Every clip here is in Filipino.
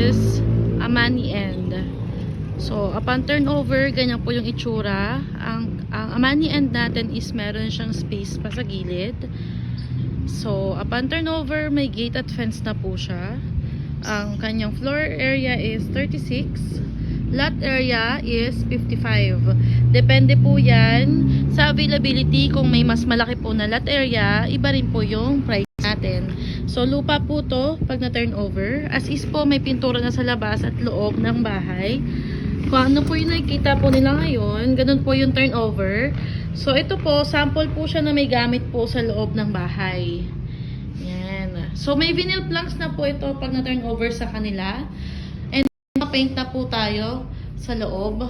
is a money end. So, upon turnover, ganyan po yung itsura. Ang money end natin is meron siyang space pa sa gilid. So, upon turnover, may gate at fence na po siya. Ang kanyang floor area is 36. Lot area is 55. Depende po yan sa availability. Kung may mas malaki po na lot area, iba rin po yung price natin. So, lupa po to pag na-turnover. As is po, may pintura na sa labas at loob ng bahay. Kung ano po yung nakikita po nila ngayon, ganun po yung turnover. So, ito po, sample po siya na may gamit po sa loob ng bahay. Yan. So, may vinyl planks na po ito pag na-turnover sa kanila. And, paint na po tayo sa loob.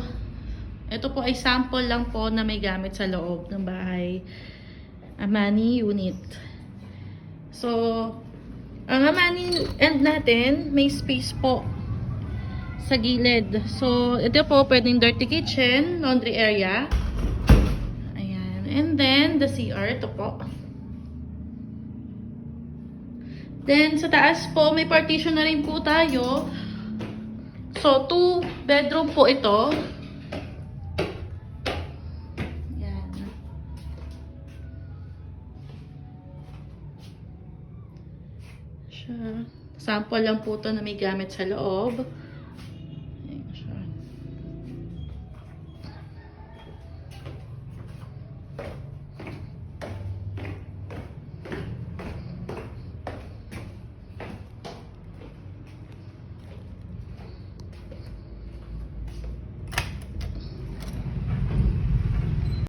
Ito po ay sample lang po na may gamit sa loob ng bahay. Amani unit. So, ang Amani end natin, may space po sa gilid. So, ito po, pwedeng dirty kitchen, laundry area. Ayan. And then, the CR, ito po. Then, sa taas po, may partition na rin po tayo. So, 2 bedroom po ito. Ayan. Siya. Sample lang po ito na may gamit sa loob.